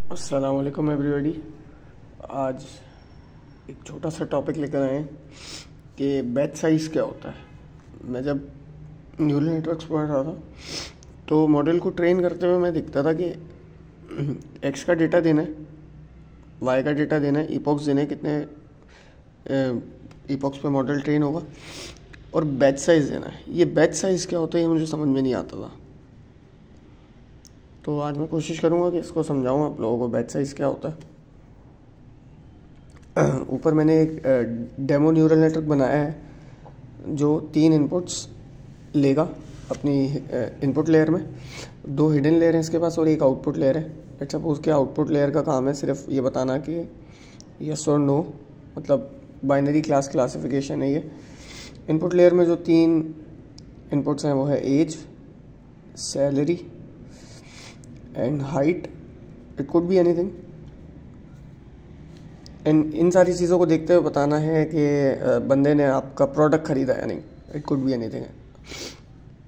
अस्सलाम वालेकुम एवरीबॉडी। आज एक छोटा सा टॉपिक लेकर आए हैं कि बैच साइज़ क्या होता है। मैं जब न्यूरल नेटवर्क्स पढ़ रहा था तो मॉडल को ट्रेन करते हुए मैं दिखता था कि एक्स का डेटा देना है, वाई का डेटा देना है, इपॉक्स देने हैं, कितने इपॉक्स पे मॉडल ट्रेन होगा, और बैच साइज़ देना है। ये बैच साइज़ क्या होता है ये मुझे समझ में नहीं आता था। तो आज मैं कोशिश करूँगा कि इसको समझाऊँ आप लोगों को बैच साइज़ क्या होता है। ऊपर मैंने एक डेमो न्यूरल नेटवर्क बनाया है जो 3 इनपुट्स लेगा अपनी इनपुट लेयर में। 2 हिडन लेयर हैं इसके पास और एक आउटपुट लेयर है। लेट्स सपोज के आउटपुट लेयर का काम है सिर्फ ये बताना कि यस और नो, मतलब बाइनरी क्लास क्लासिफिकेशन है ये। इनपुट लेयर में जो 3 इनपुट्स हैं वो है age, salary and height. It could be anything. इन सारी चीज़ों को देखते हुए बताना है कि बंदे ने आपका प्रोडक्ट ख़रीदा या नहीं। इट कुड बी एनीथिंग है।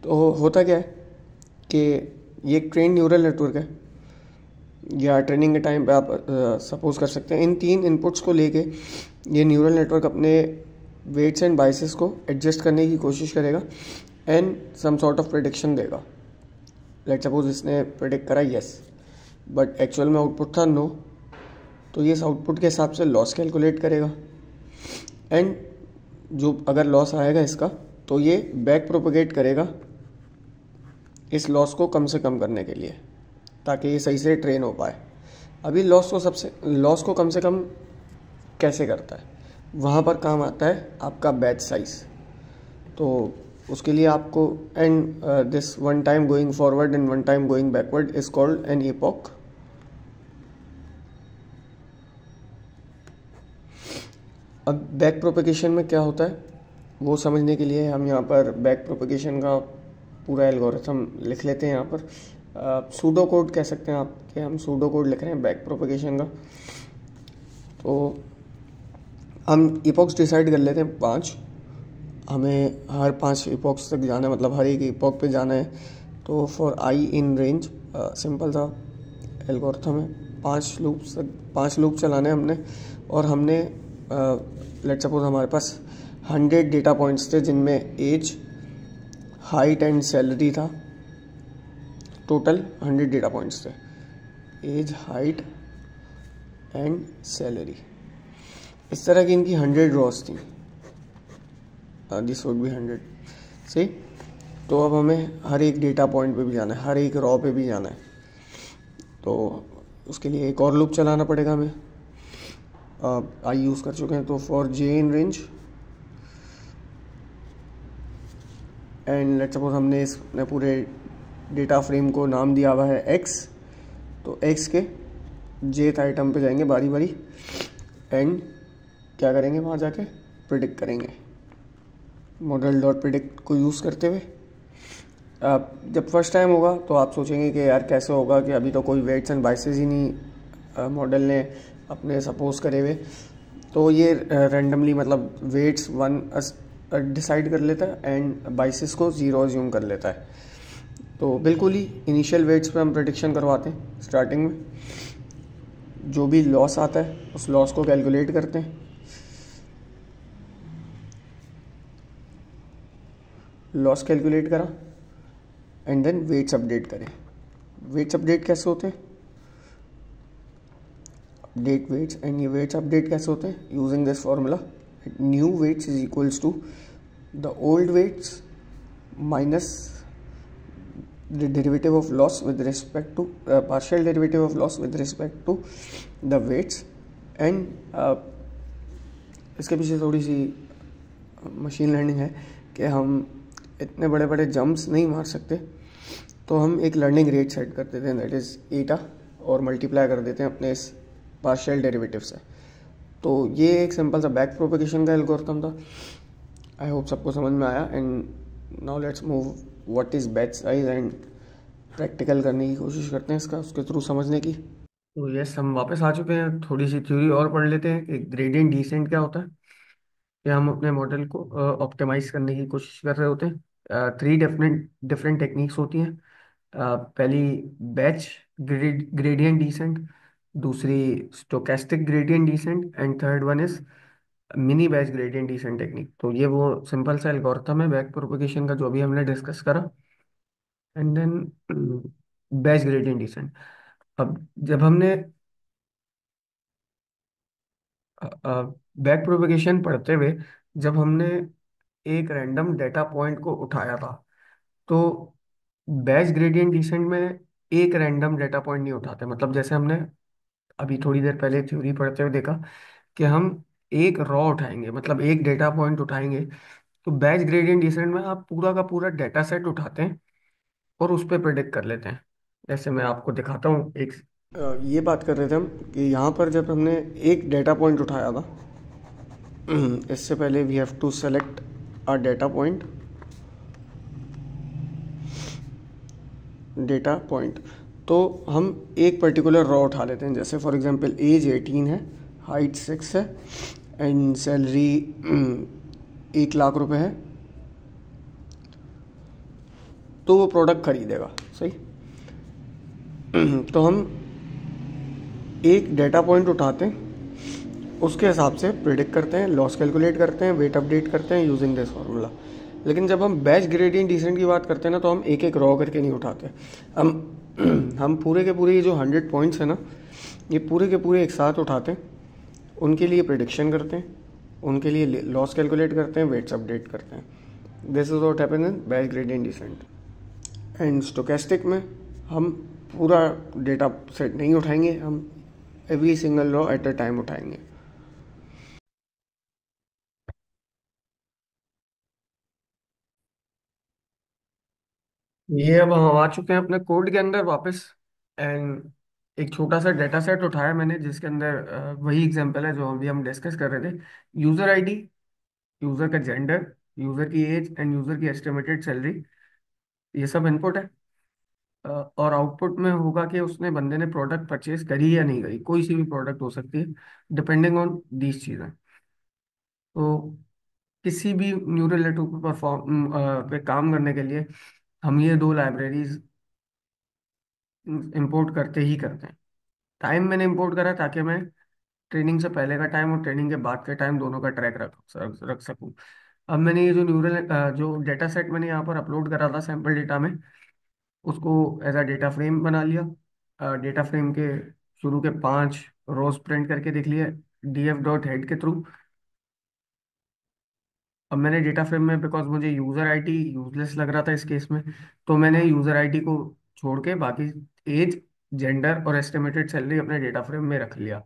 तो होता क्या है कि ये एक ट्रेन न्यूरल नेटवर्क है, या ट्रेनिंग के टाइम पे आप सपोज कर सकते हैं इन 3 इनपुट्स को लेके ये न्यूरल नेटवर्क अपने वेट्स एंड बाइसेस को एडजस्ट करने की कोशिश करेगा and some sort of prediction देगा। लेट्स सपोज इसने प्रेडिक्ट करा यस, बट एक्चुअल में आउटपुट था नो, तो ये इस आउटपुट के हिसाब से लॉस कैलकुलेट करेगा एंड जो अगर लॉस आएगा इसका तो ये बैक प्रोपेगेट करेगा इस लॉस को कम से कम करने के लिए, ताकि ये सही से ट्रेन हो पाए। अभी लॉस को कम से कम कैसे करता है, वहाँ पर काम आता है आपका बैच साइज। तो उसके लिए आपको and this one time going forward and one time going backward is called an epoch. अब बैक प्रोपेगेशन में क्या होता है वो समझने के लिए हम यहाँ पर बैक प्रोपेगेशन का पूरा एल्गोरिथम लिख लेते हैं। यहाँ पर सूडो कोड कह सकते हैं आप कि हम सूडो कोड लिख रहे हैं बैक प्रोपेगेशन का। तो हम इपॉक्स डिसाइड कर लेते हैं 5। हमें हर 5 इपॉक्स तक जाना है, मतलब हर एक इपॉक पे जाना है। तो for I in range simple सा एल्गोरिथम है। 5 लूप चलाने हैं हमने, और हमने लेट्स सपोज हमारे पास 100 डेटा पॉइंट्स थे जिनमें एज, हाइट एंड सैलरी था। टोटल 100 डेटा पॉइंट्स थे, एज, हाइट एंड सैलरी। इस तरह की इनकी 100 रॉस थी। दिस वुड बी 100 सही। तो अब हमें हर एक डेटा पॉइंट पे भी जाना है, हर एक रॉ पे भी जाना है। तो उसके लिए एक और लूप चलाना पड़ेगा हमें। आई यूज़ कर चुके हैं। तो for J in range and let's suppose हमने इसने पूरे डेटा फ्रेम को नाम दिया हुआ है एक्स। तो एक्स के जेथ आइटम पे जाएंगे बारी बारी एंड क्या करेंगे, वहाँ जाके प्रिडिक्ट करेंगे मॉडल डॉट प्रिडिक्ट को यूज़ करते हुए। जब फर्स्ट टाइम होगा तो आप सोचेंगे कि यार कैसे होगा कि अभी तो कोई वेट्स एंड बाइसेस ही नहीं मॉडल ने अपने सपोज करे हुए। तो ये रैंडमली मतलब वेट्स 1 डिसाइड कर लेता है एंड बाइसेस को 0 अज्यूम कर लेता है। तो बिल्कुल ही इनिशियल वेट्स पे हम प्रेडिक्शन करवाते हैं। स्टार्टिंग में जो भी लॉस आता है उस लॉस को कैलकुलेट करते हैं। लॉस कैलकुलेट करा एंड देन वेट्स अपडेट करें। वेट्स अपडेट कैसे होते हैं, अपडेट वेट्स, एंड ये वेट्स अपडेट कैसे होते हैं, using this formula new weights is equals to the old weights minus the derivative of loss with respect to partial derivative of loss with respect to the weights and इसके पीछे थोड़ी सी machine learning है कि हम इतने बड़े बड़े jumps नहीं मार सकते। तो हम एक लर्निंग रेट सेट कर देते हैं, दैट इज़ ईटा, और मल्टीप्लाई कर देते हैं अपने इस पार्शियल डेरिवेटिव से। तो ये एक सिंपल सा बैक प्रोपेगेशन का एल्गोरिथम था। आई होप सबको समझ में आया। And now let's move what is batch size and practical करने की कोशिश करते हैं इसका, उसके थ्रू समझने की। तो यस, हम वापस आ चुके हैं। थोड़ी सी थ्योरी और पढ़ लेते हैं कि ग्रेडियंट डिसेंट क्या होता है। कि हम अपने मॉडल को ऑप्टिमाइज करने की कोशिश कर रहे होते हैं। 3 डिफरेंट डिफरेंट टेक्निक्स होती हैं। पहली बैच ग्रेडियंट डिसेंट, दूसरी stochastic gradient decent, and third one is mini batch gradient decent technique. तो ये वो सिंपल सा एल्गोरिथम है बैक प्रोपगेशन का जो अभी हमने डिस्कस करा। And then batch gradient descent. अब जब हमने बैक प्रोपगेशन पढ़ते हुए, जब हमने एक रैंडम डेटा पॉइंट को उठाया था, तो बैच ग्रेडियंट डिसेंट में एक रैंडम डेटा पॉइंट नहीं उठाते। मतलब जैसे हमने अभी थोड़ी देर पहले थ्योरी पढ़ते हुए देखा कि हम एक रॉ उठाएंगे, मतलब एक डेटा पॉइंट उठाएंगे। तो बैच ग्रेडियंट डिसेंट में आप पूरा का पूरा डेटा सेट उठाते हैं और उस पर प्रिडिक्ट कर लेते हैं। जैसे मैं आपको दिखाता हूँ एक, ये बात कर रहे थे हम कि यहाँ पर जब हमने एक डेटा पॉइंट उठाया था, इससे पहले we have to select a data point, data point. तो हम एक पर्टिकुलर रॉ उठा लेते हैं, जैसे फॉर एग्जांपल एज 18 है, हाइट 6 है, एंड सैलरी 1 लाख रुपए है। तो वो प्रोडक्ट खरीदेगा, सही। तो हम एक डेटा पॉइंट उठाते हैं, उसके हिसाब से प्रिडिक्ट करते हैं, लॉस कैलकुलेट करते हैं, वेट अपडेट करते हैं यूजिंग दिस फार्मूला। लेकिन जब हम बैच ग्रेडियंट डिसेंट की बात करते हैं ना, तो हम एक एक रॉ करके नहीं उठाते। हम हम पूरे के पूरे ये जो 100 पॉइंट्स हैं ना, ये पूरे के पूरे एक साथ उठाते हैं, उनके लिए प्रिडिक्शन करते हैं, उनके लिए लॉस कैलकुलेट करते हैं, वेट्स अपडेट करते हैं। This is what happens in batch gradient decent. And stochastic में हम पूरा डेटा सेट नहीं उठाएंगे, हम every single law at a time उठाएंगे। ये अब हम आ चुके हैं अपने कोड के अंदर वापस। एंड एक छोटा सा डेटा सेट उठाया मैंने, जिसके अंदर वही एग्जांपल है जो अभी हम डिस्कस कर रहे थे। यूजर आईडी, यूजर का जेंडर, यूजर की एज एंड यूजर की एस्टिमेटेड सैलरी, ये सब इनपुट है। और आउटपुट में होगा कि उसने बंदे ने प्रोडक्ट परचेज करी या नहीं करी, कोई सी भी प्रोडक्ट हो सकती है, डिपेंडिंग ऑन दीज चीज़ें। तो किसी भी न्यूरल नेटवर्क पर परफॉर्म पे काम करने के लिए हम ये दो लाइब्रेरीज इंपोर्ट करते ही करते हैं। टाइम मैंने इंपोर्ट करा ताकि मैं ट्रेनिंग से पहले का टाइम और ट्रेनिंग के बाद के टाइम दोनों का ट्रैक रख सकूं। अब मैंने ये जो जो डेटा सेट मैंने यहाँ पर अपलोड करा था सैम्पल डेटा में, उसको एज अ डेटा फ्रेम बना लिया। डेटा फ्रेम के शुरू के 5 रोज प्रिंट करके देख लिए df.head के थ्रू। अब मैंने डेटा फ्रेम में, बिकॉज मुझे यूज़र आईडी यूजलेस लग रहा था इस केस में, तो मैंने यूज़र आईडी को छोड़ के बाकी एज, जेंडर और एस्टिमेटेड सैलरी अपने डेटा फ्रेम में रख लिया।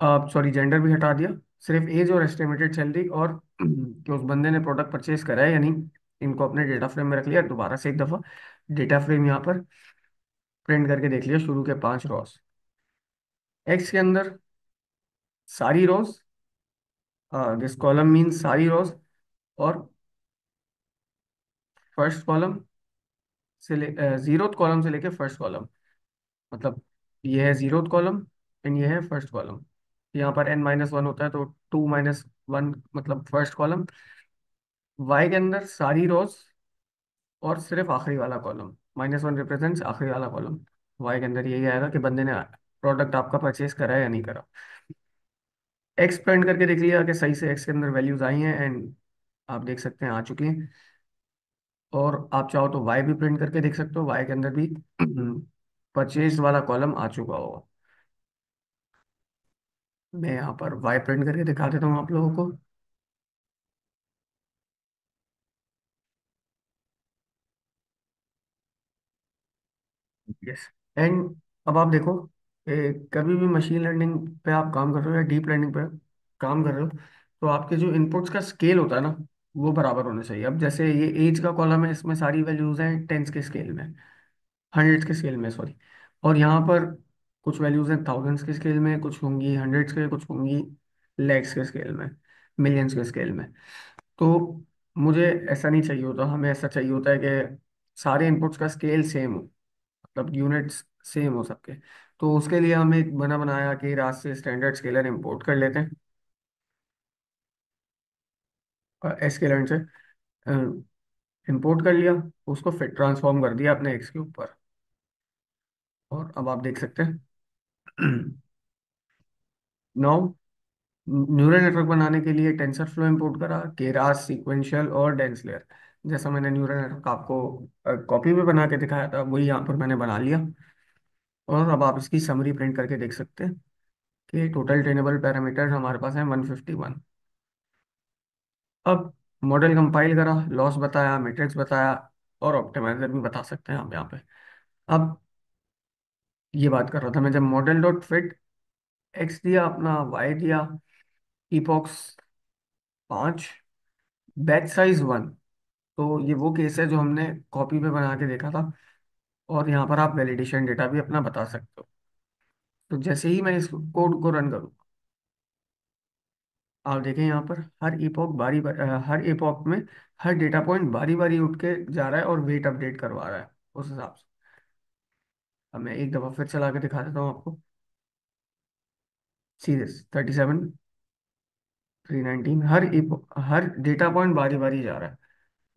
सॉरी, जेंडर भी हटा दिया, सिर्फ एज और एस्टिमेटेड सैलरी और कि उस बंदे ने प्रोडक्ट परचेज करा है या नहीं, इनको अपने डेटा फ्रेम में रख लिया। दोबारा से एक दफ़ा डेटा फ्रेम यहाँ पर प्रिंट करके देख लिया शुरू के 5 रोज। एक्स के अंदर सारी रोज, दिस कॉलम मीन्स सारी रोज, और फर्स्ट कॉलम से जीरोथ कॉलम से लेके फर्स्ट कॉलम, मतलब ये है जीरोथ कॉलम एंड ये है फर्स्ट कॉलम। यहाँ पर n-1 होता है, तो 2-1 मतलब फर्स्ट कॉलम। वाई के अंदर सारी रोज और सिर्फ आखिरी वाला कॉलम, -1 रिप्रेजेंट्स आखिरी वाला कॉलम। वाई के अंदर यही आएगा कि बंदे ने प्रोडक्ट आपका परचेज करा है या नहीं करा। एक्स प्रिंट करके देख लिया कि सही से एक्स के अंदर वैल्यूज आई हैं, एंड आप देख सकते हैं आ चुकी हैं। और आप चाहो तो वाई भी प्रिंट करके देख सकते हो, वाई के अंदर भी परचेज वाला कॉलम आ चुका होगा। मैं यहाँ पर वाई प्रिंट करके दिखा देता हूँ आप लोगों को। यस। एंड अब आप देखो, कभी भी मशीन लर्निंग पे आप काम कर रहे हो या डीप लर्निंग पे काम कर रहे हो, तो आपके जो इनपुट्स का स्केल होता है ना, वो बराबर होना चाहिए। अब जैसे ये एज का कॉलम है, इसमें सारी वैल्यूज हैं टेंस के स्केल में, हंड्रेड्स के स्केल में, सॉरी। और यहाँ पर कुछ वैल्यूज हैं थाउजेंड्स के स्केल में, कुछ होंगी हंड्रेड्स के, कुछ होंगी लैक्स के स्केल में, मिलियंस के स्केल में। तो मुझे ऐसा नहीं चाहिए होता, हमें ऐसा चाहिए होता है कि सारे इनपुट्स का स्केल सेम हो, मतलब यूनिट्स सेम हो सबके। तो उसके लिए हम एक बना बनाया कि रात से स्टैंडर्ड स्केलर इंपोर्ट कर लेते हैं, एस्केलेंट से इंपोर्ट कर लिया, उसको फिर ट्रांसफॉर्म कर दिया अपने एक्स के ऊपर। और अब आप देख सकते हैं नौ, न्यूरल नेटवर्क बनाने के लिए टेंसर फ्लो इंपोर्ट करा, केरास, सीक्वेंशियल और डेंस लेयर। जैसा मैंने न्यूरल नेटवर्क आपको कॉपी में बना के दिखाया था, वही यहाँ पर मैंने बना लिया। और अब आप इसकी समरी प्रिंट करके देख सकते हैं कि टोटल ट्रेनेबल पैरामीटर्स हमारे पास हैं 151। अब मॉडल कंपाइल करा, लॉस बताया, मैट्रिक्स बताया, और ऑप्टिमाइजर भी बता सकते हैं आप यहाँ पे। अब ये बात कर रहा था मैं, जब मॉडल डॉट फिट एक्स दिया अपना, वाई दिया, इपॉक्स 5, बैच साइज 1, तो ये वो केस है जो हमने कॉपी पे बना के देखा था। और यहाँ पर आप वैलिडेशन डेटा भी अपना बता सकते हो। तो जैसे ही मैं इस कोड को रन करूँ, आप देखें यहाँ पर हर इपॉक में हर डेटा पॉइंट बारी बारी उठ के जा रहा है और वेट अपडेट करवा रहा है उस हिसाब से। अब मैं एक दफ़ा फिर चला के दिखा देता हूँ आपको। See this 37, 319, her data point बारी बारी जा रहा है।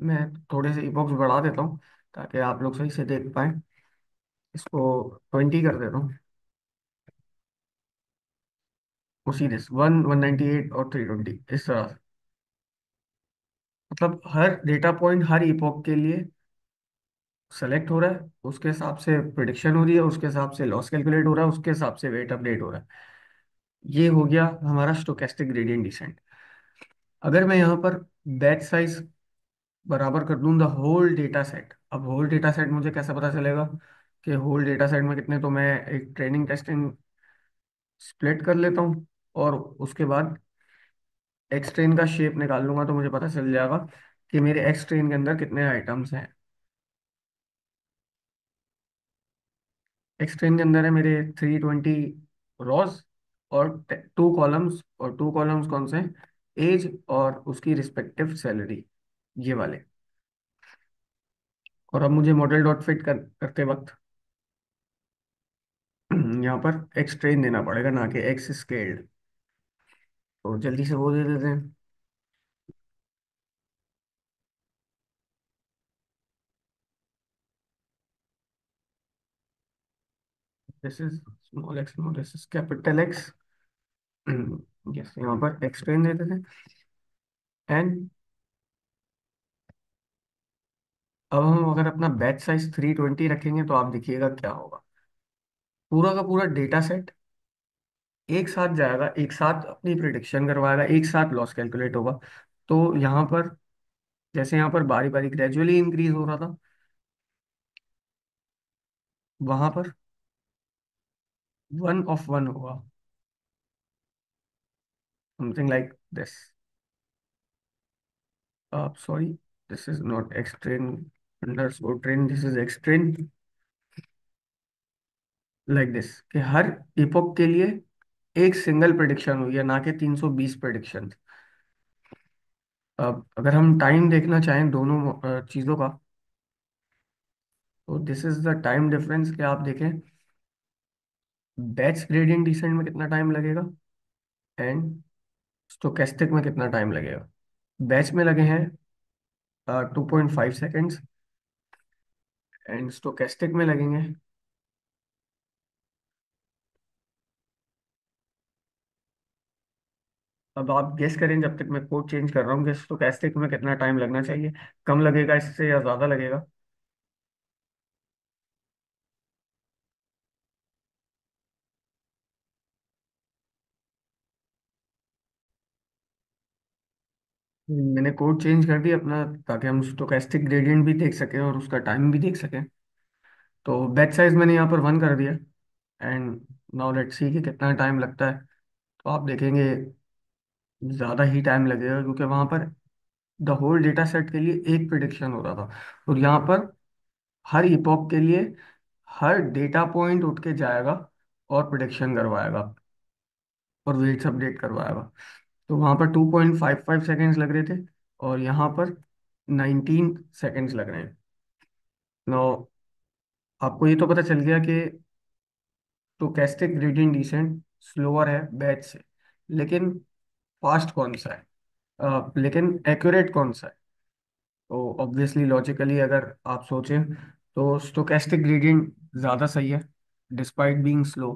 मैं थोड़े से इपॉक्स बढ़ा देता हूँ ताकि आप लोग सही से देख पाएँ। इसको 20 कर देता हूँ। उसी दिस 1, 198 और 320, इस तरह से। मतलब हर डेटा पॉइंट हर इपॉक के लिए सेलेक्ट हो रहा है, उसके हिसाब से प्रिडिक्शन हो रही है, उसके हिसाब से लॉस कैलकुलेट हो रहा है, उसके हिसाब से वेट अपडेट हो रहा है। ये हो गया हमारा स्टोकेस्टिक ग्रेडियंट डिसेंट। अगर मैं यहाँ पर बैच साइज बराबर कर दूं द होल डेटा सेट, अब होल डेटा सेट मुझे कैसे पता चलेगा कि होल डेटा सेट में कितने, तो मैं एक ट्रेनिंग टेस्टिंग स्प्लिट कर लेता हूँ और उसके बाद एक्स ट्रेन का शेप निकाल लूंगा, तो मुझे पता चल जाएगा कि मेरे एक्स ट्रेन के अंदर कितने आइटम्स हैं। एक्स ट्रेन के अंदर है मेरे 320 रॉज, और 2 कॉलम्स, और 2 कॉलम्स कौन से हैं, एज और उसकी रिस्पेक्टिव सैलरी, ये वाले। और अब मुझे मॉडल डॉट फिट करते वक्त यहाँ पर एक्स ट्रेन देना पड़ेगा, ना कि एक्स स्केल्ड। तो जल्दी से वो दे देते हैं। This is small X, no this is capital X. Yes, यहाँ पर एक्स ट्रेन दे देते हैं। एंड अब हम अगर अपना बैच साइज 320 रखेंगे तो आप देखिएगा क्या होगा। पूरा का पूरा डेटा सेट एक साथ जाएगा, एक साथ अपनी प्रिडिक्शन करवाएगा, एक साथ लॉस कैलकुलेट होगा। तो यहाँ पर जैसे यहाँ पर बारी बारी ग्रेजुअली इंक्रीज हो रहा था, वहां पर 1 ऑफ 1 होगा, something like this. Sorry, this is not x train underscore train, this is x train, like this, कि हर इपोक के लिए एक सिंगल प्रिडिक्शन हुई है, ना कि 320 प्रिडिक्शन। अब अगर हम टाइम देखना चाहें दोनों चीज़ों का, तो this is the time difference. कि आप देखें बैच ग्रेडियंट डिसेंट में कितना टाइम लगेगा एंड स्टोकेस्टिक में कितना टाइम लगेगा। बैच में लगे हैं 2.5 सेकेंड्स, एंड स्टोकेस्टिक में लगेंगे, अब आप गेस करें जब तक मैं कोड चेंज कर रहा हूँ कि स्टोकेस्टिक में कितना टाइम लगना चाहिए। कम लगेगा इससे या ज़्यादा लगेगा? मैंने कोड चेंज कर दिया अपना, ताकि हम स्टोकेस्टिक ग्रेडियंट भी देख सकें और उसका टाइम भी देख सकें। तो बैच साइज मैंने यहाँ पर 1 कर दिया। एंड नाउ लेट्स सी कि कितना टाइम लगता है। तो आप देखेंगे ज़्यादा ही टाइम लगेगा, क्योंकि वहाँ पर द होल डेटा सेट के लिए एक प्रिडिक्शन हो रहा था, और यहाँ पर हर इपॉक के लिए हर डेटा पॉइंट उठ के जाएगा और प्रिडिक्शन करवाएगा और वेट्स अपडेट करवाएगा। तो वहाँ पर 2.55 सेकेंड्स लग रहे थे, और यहाँ पर 19 सेकेंड्स लग रहे हैं। नो, आपको ये तो पता चल गया कि स्टोकेस्टिक ग्रेडियंट डिसेंट स्लोअर है बैच से, लेकिन फास्ट कौन सा है, लेकिन एक्यूरेट कौन सा है? तो ऑब्वियसली लॉजिकली अगर आप सोचें तो स्टोकेस्टिक ग्रेडियंट ज़्यादा सही है डिस्पाइट बीइंग स्लो।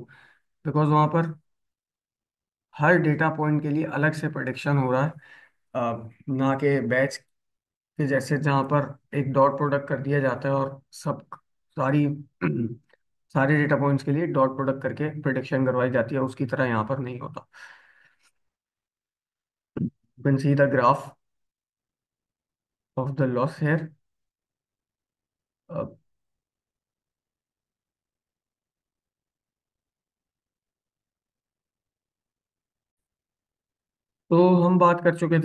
बिकॉज वहाँ पर हर डेटा पॉइंट के लिए अलग से प्रोडिक्शन हो रहा है। ना कि बैच के जैसे जहाँ पर एक डॉट प्रोडक्ट कर दिया जाता है और सब सारी सारे डेटा पॉइंट्स के लिए डॉट प्रोडक्ट करके प्रिडिक्शन करवाई जाती है, उसकी तरह यहाँ पर नहीं होता। You can see the graph of the loss here. तो हम बात कर चुके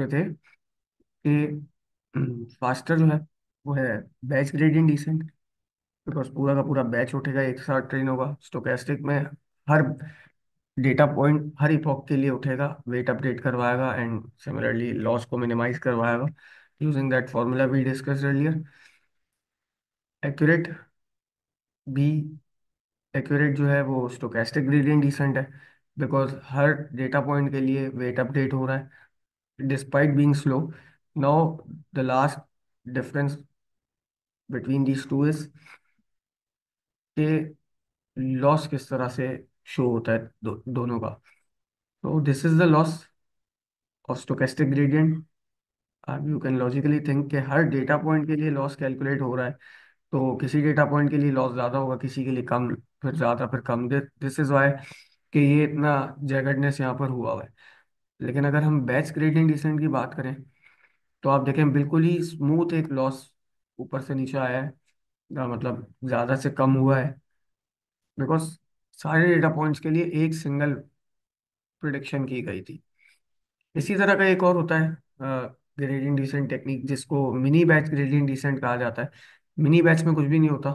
थे कि फास्टर जो है वो है बैच ग्रेडियंट डिसेंट, बिकॉज पूरा का पूरा बैच उठेगा, एक साथ ट्रेन होगा। स्टोकेस्टिक में हर डेटा पॉइंट हर इपॉक के लिए उठेगा, वेट अपडेट करवाएगा एंड सिमिलरली लॉस को मिनिमाइज करवाएगा using that formula we discussed earlier. Accurate भी एक्यूरेट जो है वो स्टोकेस्टिक ग्रेडियंट डिसेंट है, बिकॉज हर डेटा पॉइंट के लिए वेट अपडेट हो रहा है despite being slow. Now the last difference between these two is कि लॉस किस तरह से शो होता है दोनों का। तो this is the loss of stochastic gradient. अब यू कैन लॉजिकली थिंक कि हर डेटा पॉइंट के लिए लॉस कैलकुलेट हो रहा है, तो किसी डेटा पॉइंट के लिए लॉस ज़्यादा होगा, किसी के लिए कम, फिर ज़्यादा, फिर कम। दिस इज वाई कि ये इतना जैगर्डनेस यहाँ पर हुआ हुआ है। लेकिन अगर हम बैच ग्रेडियंट डिसेंट की बात करें तो आप देखें बिल्कुल ही स्मूथ एक लॉस ऊपर से नीचे आया है, मतलब ज़्यादा से कम हुआ है, बिकॉज सारे डेटा पॉइंट्स के लिए एक सिंगल प्रिडिक्शन की गई थी। इसी तरह का एक और होता है ग्रेडियंट डिसेंट टेक्निक, जिसको मिनी बैच ग्रेडियंट डिसेंट कहा जाता है। मिनी बैच में कुछ भी नहीं होता,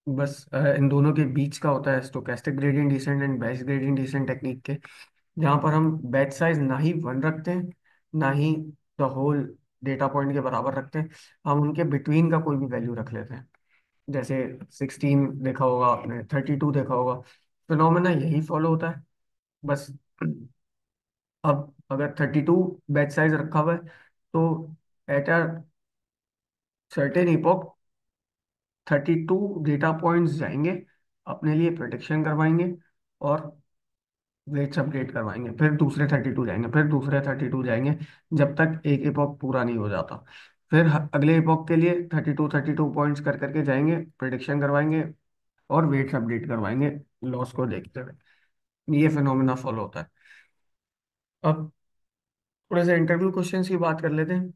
बस इन दोनों के बीच का होता है stochastic gradient decent and batch gradient decent technique के, जहाँ पर हम बैच साइज ना ही वन रखते हैं, ना ही द होल डेटा पॉइंट के बराबर रखते हैं। हम उनके बिटवीन का कोई भी वैल्यू रख लेते हैं, जैसे 16 देखा होगा आपने, 32 देखा होगा। फिनोमेना यही फॉलो होता है, बस। अब अगर 32 बैच साइज रखा हुआ है तो at a certain epoch 32 data points जाएंगे, अपने लिए प्रोटेक्शन करवाएंगे और वेट्स अपडेट करवाएंगे, फिर दूसरे 32 जाएंगे, फिर दूसरे 32 जाएंगे, जब तक एक इपॉक पूरा नहीं हो जाता। फिर अगले इपॉक के लिए 32 पॉइंट्स कर करके जाएंगे, प्रिडिक्शन करवाएंगे और वेट्स अपडेट करवाएंगे लॉस को देखते हुए। ये फिनोमेना फॉलो होता है। अब थोड़े से इंटरव्यू क्वेश्चंस की बात कर लेते हैं।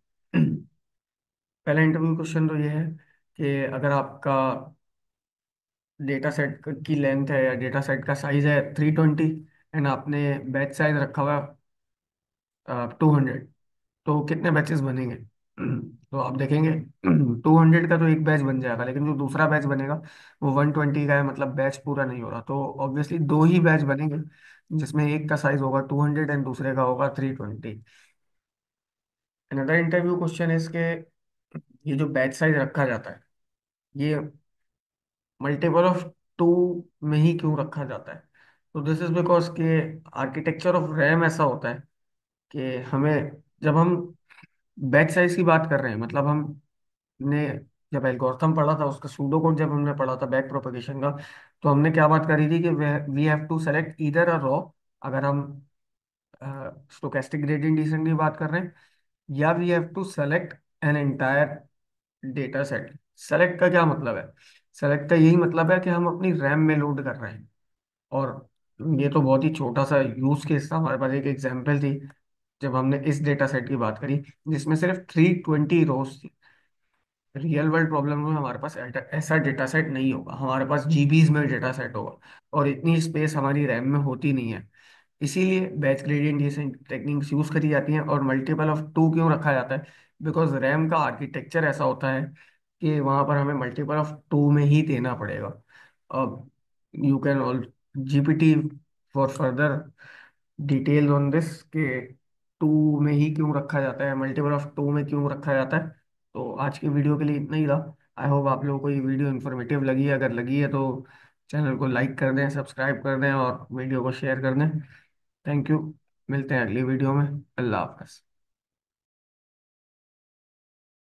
पहला इंटरव्यू क्वेश्चन तो ये है कि अगर आपका डेटा सेट की लेंथ है या डेटा सेट का साइज है 320 एंड आपने बैच साइज रखा हुआ 200, तो कितने बैचेस बनेंगे? तो आप देखेंगे 200 का तो एक बैच बन जाएगा, लेकिन जो दूसरा बैच बनेगा वो 120 का है, मतलब बैच पूरा नहीं हो रहा, तो ऑब्वियसली दो ही बैच बनेंगे, जिसमें एक का साइज होगा 200 एंड दूसरे का होगा 320। अनदर इंटरव्यू क्वेश्चन है इसके, ये जो बैच साइज रखा जाता है ये मल्टीपल ऑफ टू में ही क्यों रखा जाता है? तो दिस इज बिकॉज के आर्किटेक्चर ऑफ रैम ऐसा होता है कि हमें, जब हम बैच साइज की बात कर रहे हैं, मतलब हमने जब एल्गोरिथम पढ़ा था उसका सूडो कोड जब हमने पढ़ा था बैक प्रोपगेशन का, तो हमने क्या बात करी थी कि we have to select either a row, अगर हम स्टोकेस्टिक ग्रेडियंट डिसेंट की बात कर रहे हैं, या we have to select an entire data set. Select का क्या मतलब है? सेलेक्ट का यही मतलब है कि हम अपनी रैम में लोड कर रहे हैं, और ये तो बहुत ही छोटा सा यूज केस था, हमारे पास एक एग्जांपल थी जब हमने इस डेटा सेट की बात करी जिसमें सिर्फ 320 रोज थी। रियल वर्ल्ड प्रॉब्लम में हमारे पास ऐसा डेटा सेट नहीं होगा, हमारे पास जीबीज में डेटा सेट होगा, और इतनी स्पेस हमारी रैम में होती नहीं है। इसीलिए बैच ग्रेडियंट जैसे टेक्निक्स यूज करी जाती हैं। और मल्टीपल ऑफ टू क्यों रखा जाता है? बिकॉज रैम का आर्किटेक्चर ऐसा होता है कि वहां पर हमें मल्टीपल ऑफ टू में ही देना पड़ेगा। अब you can all GPT for further detail on this के टू में ही क्यों रखा जाता है, मल्टीपल ऑफ टू में क्यों रखा जाता है। तो आज की वीडियो के लिए इतना ही था। आई होप आप लोगों को ये वीडियो इन्फॉर्मेटिव लगी है, अगर लगी है तो चैनल को लाइक कर दें, सब्सक्राइब कर दें और वीडियो को शेयर कर दें। Thank you. मिलते हैं अगली वीडियो में। अल्लाह हाफ़िज़।